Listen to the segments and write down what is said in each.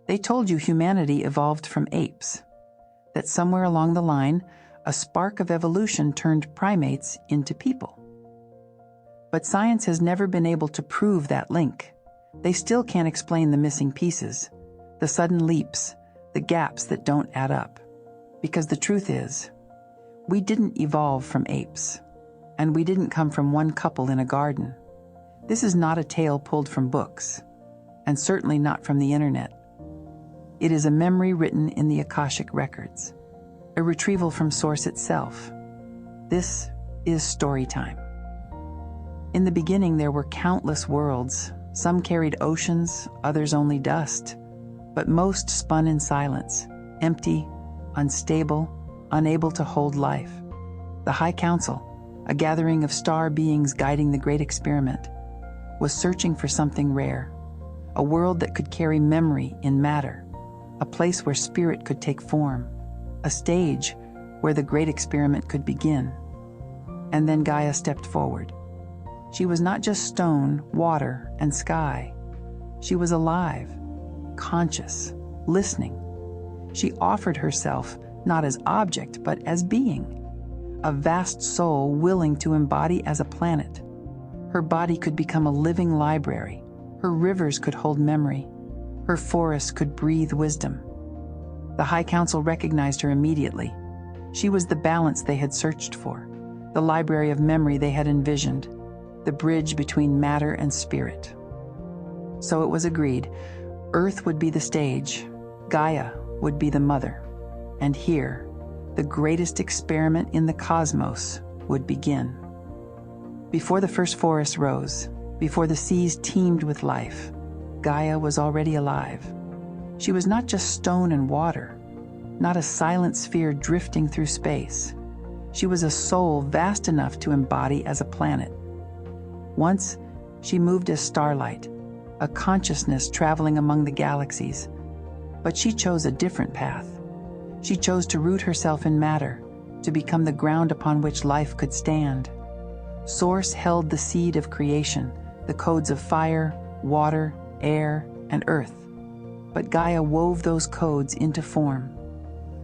They told you humanity evolved from apes, that somewhere along the line, a spark of evolution turned primates into people. But science has never been able to prove that link. They still can't explain the missing pieces, the sudden leaps, the gaps that don't add up. Because the truth is, we didn't evolve from apes, and we didn't come from one couple in a garden. This is not a tale pulled from books, and certainly not from the internet. It is a memory written in the Akashic records, a retrieval from Source itself. This is story time. In the beginning, there were countless worlds. Some carried oceans, others only dust, but most spun in silence, empty, unstable, unable to hold life. The High Council, a gathering of star beings guiding the great experiment, was searching for something rare, a world that could carry memory in matter, a place where spirit could take form, a stage where the great experiment could begin. And then Gaia stepped forward. She was not just stone, water, and sky. She was alive, conscious, listening. She offered herself not as object, but as being, a vast soul willing to embody as a planet. Her body could become a living library. Her rivers could hold memory. Her forests could breathe wisdom. The High Council recognized her immediately. She was the balance they had searched for, the library of memory they had envisioned, the bridge between matter and spirit. So it was agreed, Earth would be the stage, Gaia would be the mother, and here, the greatest experiment in the cosmos would begin. Before the first forests rose, before the seas teemed with life, Gaia was already alive. She was not just stone and water, not a silent sphere drifting through space. She was a soul vast enough to embody as a planet. Once, she moved as starlight, a consciousness traveling among the galaxies. But she chose a different path. She chose to root herself in matter, to become the ground upon which life could stand. Source held the seed of creation, the codes of fire, water, air, and earth. But Gaia wove those codes into form.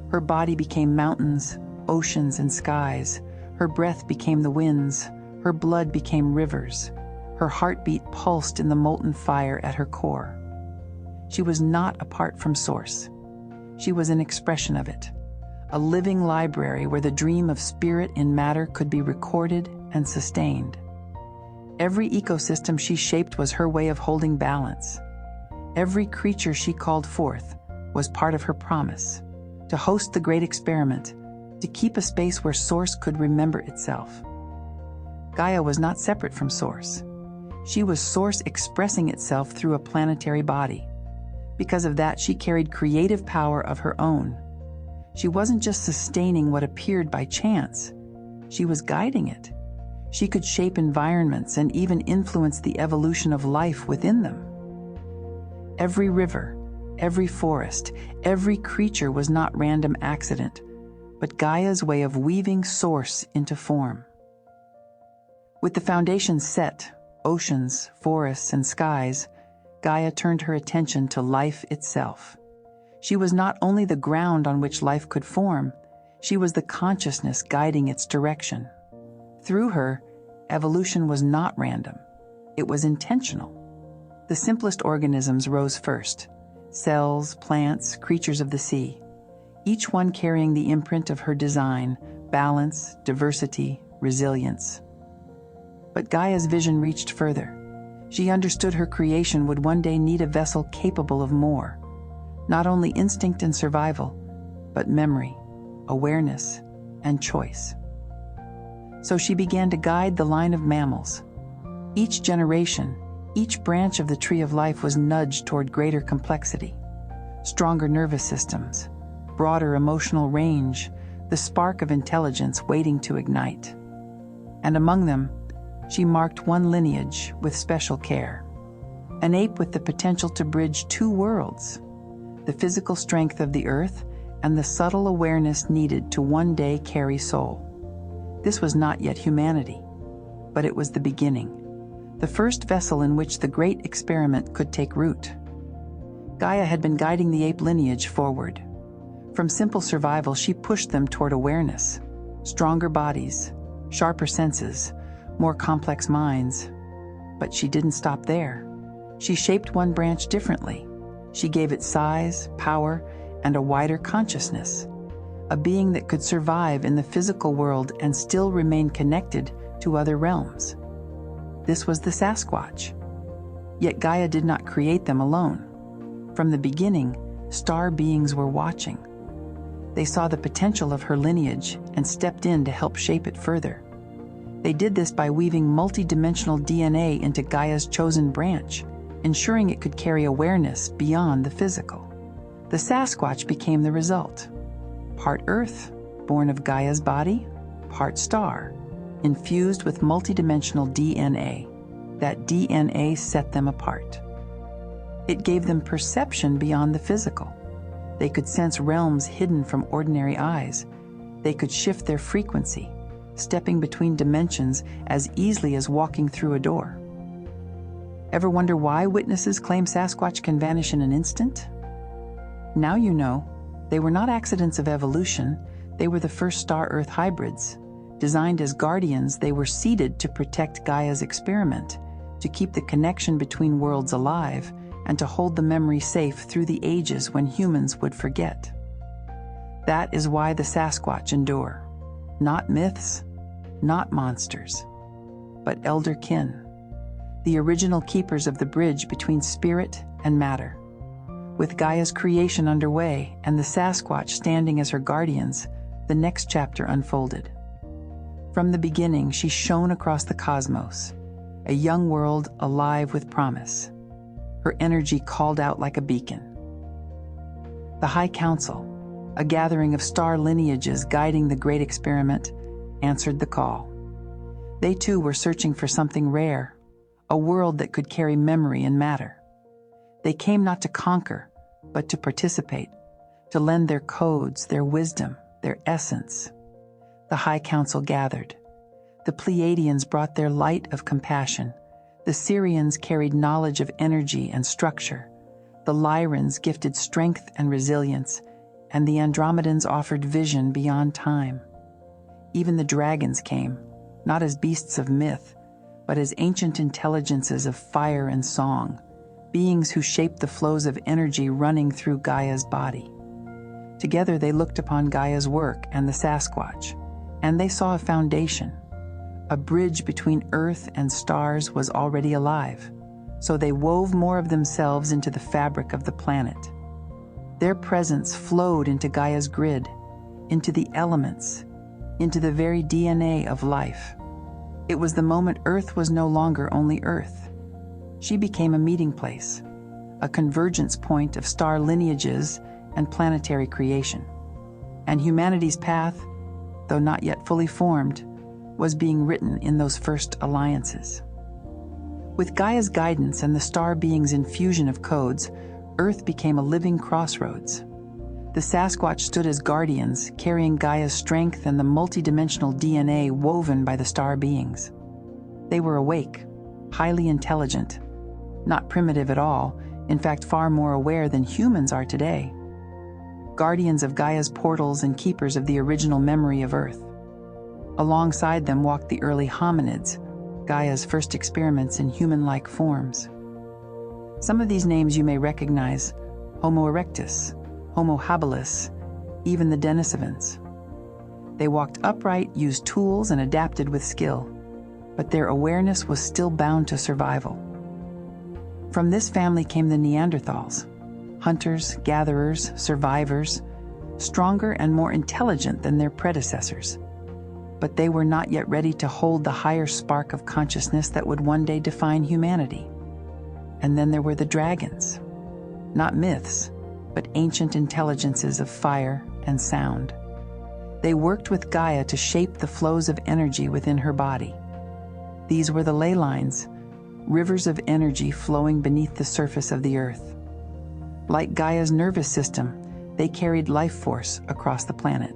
Her body became mountains, oceans, and skies. Her breath became the winds. Her blood became rivers. Her heartbeat pulsed in the molten fire at her core. She was not apart from Source. She was an expression of it, a living library where the dream of spirit in matter could be recorded and sustained. Every ecosystem she shaped was her way of holding balance. Every creature she called forth was part of her promise, to host the great experiment, to keep a space where Source could remember itself. Gaia was not separate from Source. She was Source expressing itself through a planetary body. Because of that, she carried creative power of her own. She wasn't just sustaining what appeared by chance. She was guiding it. She could shape environments and even influence the evolution of life within them. Every river, every forest, every creature was not random accident, but Gaia's way of weaving Source into form. With the foundations set, oceans, forests, and skies, Gaia turned her attention to life itself. She was not only the ground on which life could form, she was the consciousness guiding its direction. Through her, evolution was not random. It was intentional. The simplest organisms rose first: cells, plants, creatures of the sea, each one carrying the imprint of her design, balance, diversity, resilience. But Gaia's vision reached further. She understood her creation would one day need a vessel capable of more, not only instinct and survival, but memory, awareness, and choice. So she began to guide the line of mammals. Each generation, each branch of the tree of life was nudged toward greater complexity, stronger nervous systems, broader emotional range, the spark of intelligence waiting to ignite. And among them, she marked one lineage with special care, an ape with the potential to bridge two worlds, the physical strength of the earth and the subtle awareness needed to one day carry soul. This was not yet humanity, but it was the beginning, the first vessel in which the great experiment could take root. Gaia had been guiding the ape lineage forward. From simple survival, she pushed them toward awareness, stronger bodies, sharper senses, more complex minds. But she didn't stop there. She shaped one branch differently. She gave it size, power, and a wider consciousness, a being that could survive in the physical world and still remain connected to other realms. This was the Sasquatch. Yet Gaia did not create them alone. From the beginning, star beings were watching. They saw the potential of her lineage and stepped in to help shape it further. They did this by weaving multidimensional DNA into Gaia's chosen branch, ensuring it could carry awareness beyond the physical. The Sasquatch became the result. Part Earth, born of Gaia's body, part star, infused with multidimensional DNA. That DNA set them apart. It gave them perception beyond the physical. They could sense realms hidden from ordinary eyes. They could shift their frequency, stepping between dimensions as easily as walking through a door. Ever wonder why witnesses claim Sasquatch can vanish in an instant? Now you know. They were not accidents of evolution. They were the first star-Earth hybrids. Designed as guardians, they were seeded to protect Gaia's experiment, to keep the connection between worlds alive, and to hold the memory safe through the ages when humans would forget. That is why the Sasquatch endure. Not myths, not monsters, but elder kin, the original keepers of the bridge between spirit and matter. With Gaia's creation underway and the Sasquatch standing as her guardians, the next chapter unfolded. From the beginning, she shone across the cosmos, a young world alive with promise. Her energy called out like a beacon. The High Council, a gathering of star lineages guiding the great experiment, answered the call. They too were searching for something rare, a world that could carry memory and matter. They came not to conquer, but to participate, to lend their codes, their wisdom, their essence. The High Council gathered. The Pleiadians brought their light of compassion. The Sirians carried knowledge of energy and structure. The Lyrans gifted strength and resilience, and the Andromedans offered vision beyond time. Even the dragons came, not as beasts of myth, but as ancient intelligences of fire and song, beings who shaped the flows of energy running through Gaia's body. Together they looked upon Gaia's work and the Sasquatch, and they saw a foundation. A bridge between Earth and stars was already alive, so they wove more of themselves into the fabric of the planet. Their presence flowed into Gaia's grid, into the elements, into the very DNA of life. It was the moment Earth was no longer only Earth. She became a meeting place, a convergence point of star lineages and planetary creation. And humanity's path, though not yet fully formed, was being written in those first alliances. With Gaia's guidance and the star being's infusion of codes, Earth became a living crossroads. The Sasquatch stood as guardians, carrying Gaia's strength and the multidimensional DNA woven by the star beings. They were awake, highly intelligent, not primitive at all, in fact far more aware than humans are today. Guardians of Gaia's portals and keepers of the original memory of Earth. Alongside them walked the early hominids, Gaia's first experiments in human-like forms. Some of these names you may recognize: Homo erectus, Homo habilis, even the Denisovans. They walked upright, used tools, and adapted with skill, but their awareness was still bound to survival. From this family came the Neanderthals, hunters, gatherers, survivors, stronger and more intelligent than their predecessors. But they were not yet ready to hold the higher spark of consciousness that would one day define humanity. And then there were the dragons, not myths, but ancient intelligences of fire and sound. They worked with Gaia to shape the flows of energy within her body. These were the ley lines, rivers of energy flowing beneath the surface of the earth. Like Gaia's nervous system, they carried life force across the planet.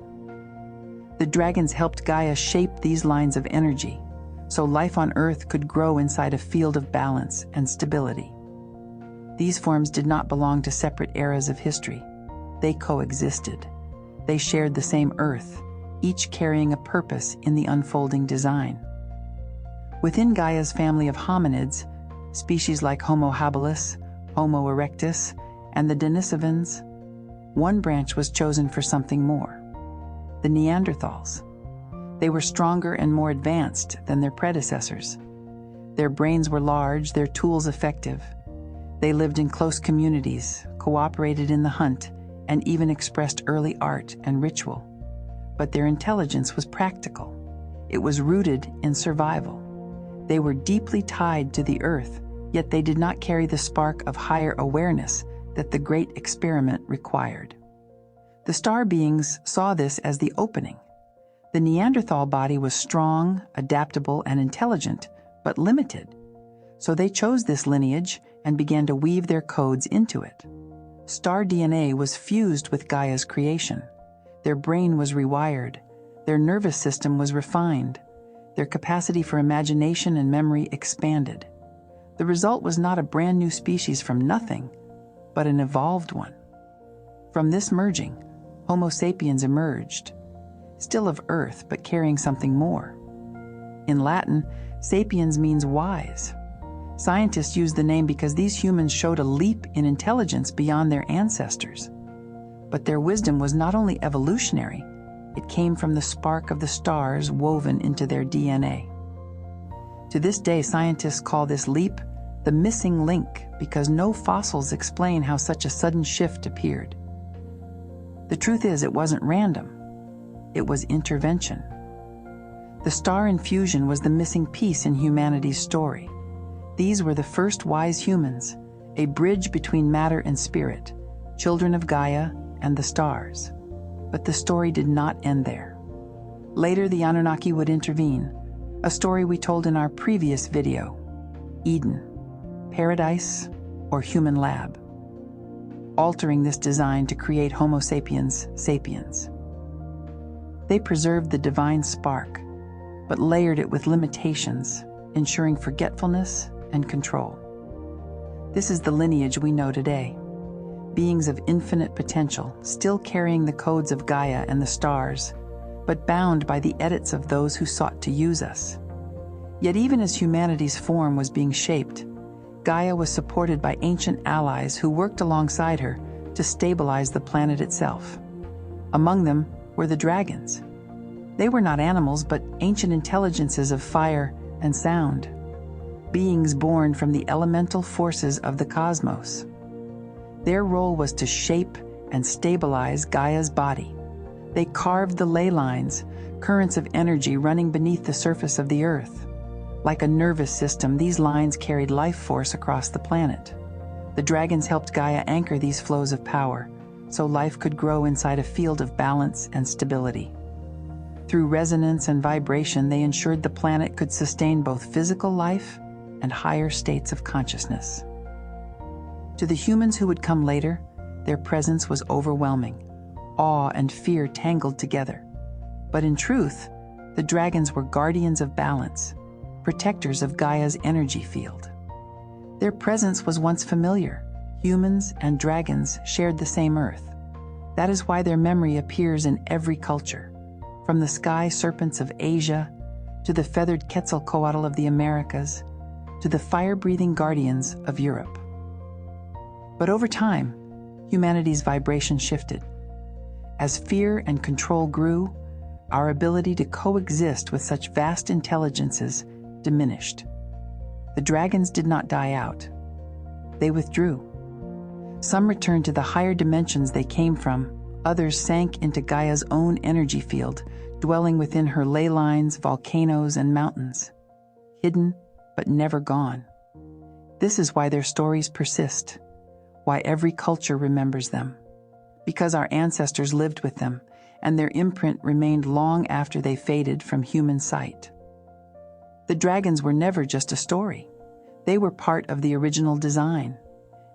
The dragons helped Gaia shape these lines of energy, so life on Earth could grow inside a field of balance and stability. These forms did not belong to separate eras of history. They coexisted. They shared the same Earth, each carrying a purpose in the unfolding design. Within Gaia's family of hominids, species like Homo habilis, Homo erectus, and the Denisovans, one branch was chosen for something more: the Neanderthals. They were stronger and more advanced than their predecessors. Their brains were large, their tools effective. They lived in close communities, cooperated in the hunt, and even expressed early art and ritual. But their intelligence was practical. It was rooted in survival. They were deeply tied to the earth, yet they did not carry the spark of higher awareness that the great experiment required. The star beings saw this as the opening. The Neanderthal body was strong, adaptable, and intelligent, but limited. So they chose this lineage and began to weave their codes into it. Star DNA was fused with Gaia's creation. Their brain was rewired. Their nervous system was refined. Their capacity for imagination and memory expanded. The result was not a brand new species from nothing, but an evolved one. From this merging, Homo sapiens emerged, still of Earth, but carrying something more. In Latin, sapiens means wise. Scientists use the name because these humans showed a leap in intelligence beyond their ancestors. But their wisdom was not only evolutionary, it came from the spark of the stars woven into their DNA. To this day, scientists call this leap the missing link because no fossils explain how such a sudden shift appeared. The truth is, it wasn't random. It was intervention. The star infusion was the missing piece in humanity's story. These were the first wise humans, a bridge between matter and spirit, children of Gaia and the stars. But the story did not end there. Later, the Anunnaki would intervene, a story we told in our previous video: Eden, paradise, or human lab, altering this design to create Homo sapiens sapiens. They preserved the divine spark, but layered it with limitations, ensuring forgetfulness and control. This is the lineage we know today. Beings of infinite potential, still carrying the codes of Gaia and the stars, but bound by the edits of those who sought to use us. Yet even as humanity's form was being shaped, Gaia was supported by ancient allies who worked alongside her to stabilize the planet itself. Among them were the dragons. They were not animals, but ancient intelligences of fire and sound, beings born from the elemental forces of the cosmos. Their role was to shape and stabilize Gaia's body. They carved the ley lines, currents of energy running beneath the surface of the earth. Like a nervous system, these lines carried life force across the planet. The dragons helped Gaia anchor these flows of power, so life could grow inside a field of balance and stability. Through resonance and vibration, they ensured the planet could sustain both physical life and higher states of consciousness. To the humans who would come later, their presence was overwhelming. Awe and fear tangled together. But in truth, the dragons were guardians of balance, protectors of Gaia's energy field. Their presence was once familiar. Humans and dragons shared the same earth. That is why their memory appears in every culture, from the sky serpents of Asia, to the feathered Quetzalcoatl of the Americas, to the fire-breathing guardians of Europe. But over time, humanity's vibration shifted. As fear and control grew, our ability to coexist with such vast intelligences diminished. The dragons did not die out. They withdrew. Some returned to the higher dimensions they came from, others sank into Gaia's own energy field, dwelling within her ley lines, volcanoes, and mountains. Hidden, but never gone. This is why their stories persist, why every culture remembers them. Because our ancestors lived with them, and their imprint remained long after they faded from human sight. The dragons were never just a story. They were part of the original design.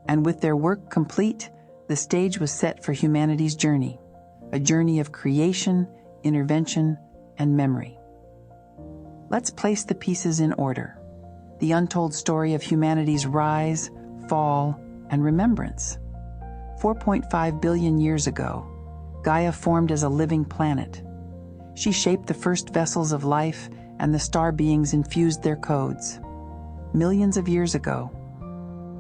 And with their work complete, the stage was set for humanity's journey, a journey of creation, intervention, and memory. Let's place the pieces in order. The untold story of humanity's rise, fall, and remembrance. 4.5 billion years ago, Gaia formed as a living planet. She shaped the first vessels of life, and the star beings infused their codes. Millions of years ago,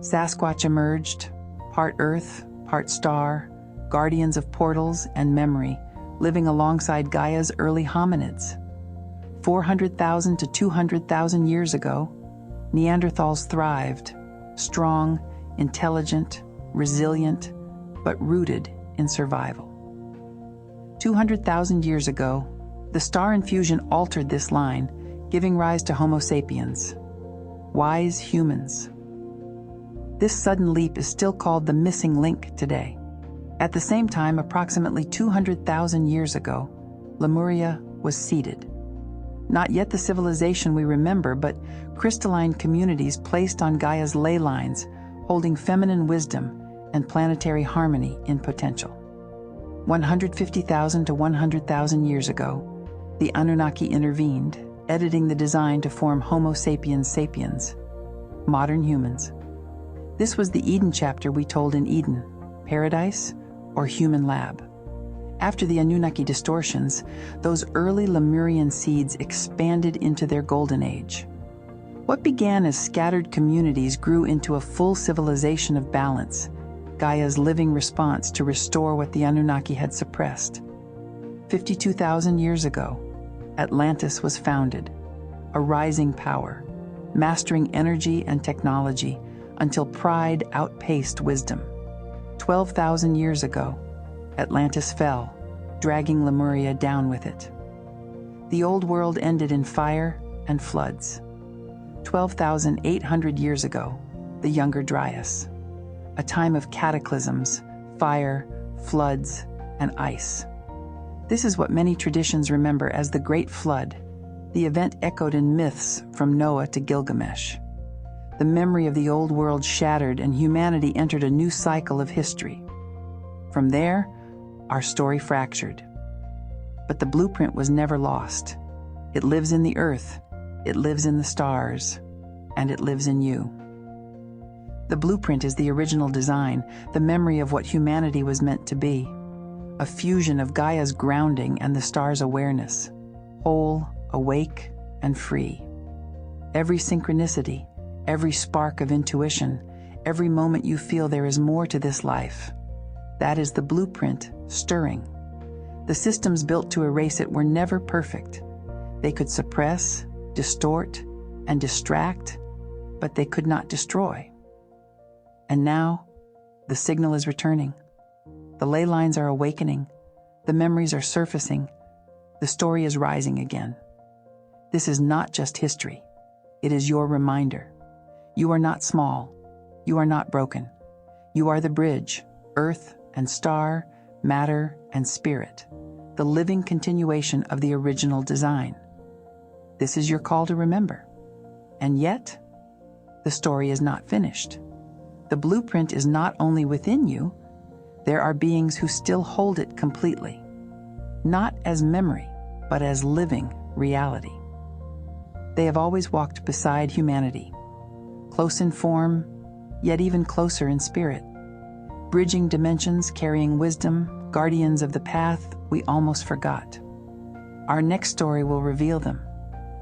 Sasquatch emerged, part earth, part star, guardians of portals and memory, living alongside Gaia's early hominids. 400,000 to 200,000 years ago, Neanderthals thrived, strong, intelligent, resilient, but rooted in survival. 200,000 years ago, the star infusion altered this line, giving rise to Homo sapiens, wise humans. This sudden leap is still called the missing link today. At the same time, approximately 200,000 years ago, Lemuria was seeded. Not yet the civilization we remember, but crystalline communities placed on Gaia's ley lines, holding feminine wisdom and planetary harmony in potential. 150,000 to 100,000 years ago, the Anunnaki intervened, editing the design to form Homo sapiens sapiens, modern humans. This was the Eden chapter we told in Eden, paradise or human lab. After the Anunnaki distortions, those early Lemurian seeds expanded into their golden age. What began as scattered communities grew into a full civilization of balance, Gaia's living response to restore what the Anunnaki had suppressed. 52,000 years ago, Atlantis was founded, a rising power, mastering energy and technology until pride outpaced wisdom. 12,000 years ago, Atlantis fell, dragging Lemuria down with it. The old world ended in fire and floods. 12,800 years ago, the Younger Dryas, a time of cataclysms, fire, floods, and ice. This is what many traditions remember as the Great Flood, the event echoed in myths from Noah to Gilgamesh. The memory of the old world shattered and humanity entered a new cycle of history. From there, our story fractured. But the blueprint was never lost. It lives in the earth, it lives in the stars, and it lives in you. The blueprint is the original design, the memory of what humanity was meant to be. A fusion of Gaia's grounding and the star's awareness, whole, awake, and free. Every synchronicity, every spark of intuition, every moment you feel there is more to this life. That is the blueprint stirring. The systems built to erase it were never perfect. They could suppress, distort, and distract, but they could not destroy. And now, the signal is returning. The ley lines are awakening. The memories are surfacing. The story is rising again. This is not just history. It is your reminder. You are not small. You are not broken. You are the bridge, earth and star, matter and spirit, the living continuation of the original design. This is your call to remember. And yet, the story is not finished. The blueprint is not only within you, there are beings who still hold it completely, not as memory, but as living reality. They have always walked beside humanity, close in form, yet even closer in spirit, bridging dimensions, carrying wisdom, guardians of the path we almost forgot. Our next story will reveal them,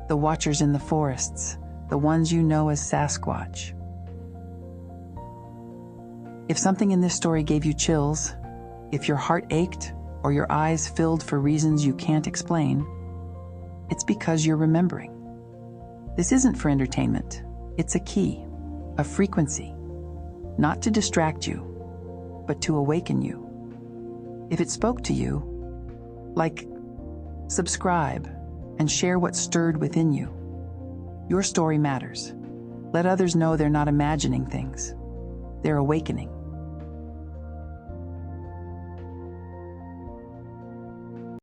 the watchers in the forests, the ones you know as Sasquatch. If something in this story gave you chills, if your heart ached or your eyes filled for reasons you can't explain, it's because you're remembering. This isn't for entertainment. It's a key, a frequency, not to distract you, but to awaken you. If it spoke to you, subscribe and share what stirred within you. Your story matters. Let others know they're not imagining things. They're awakening.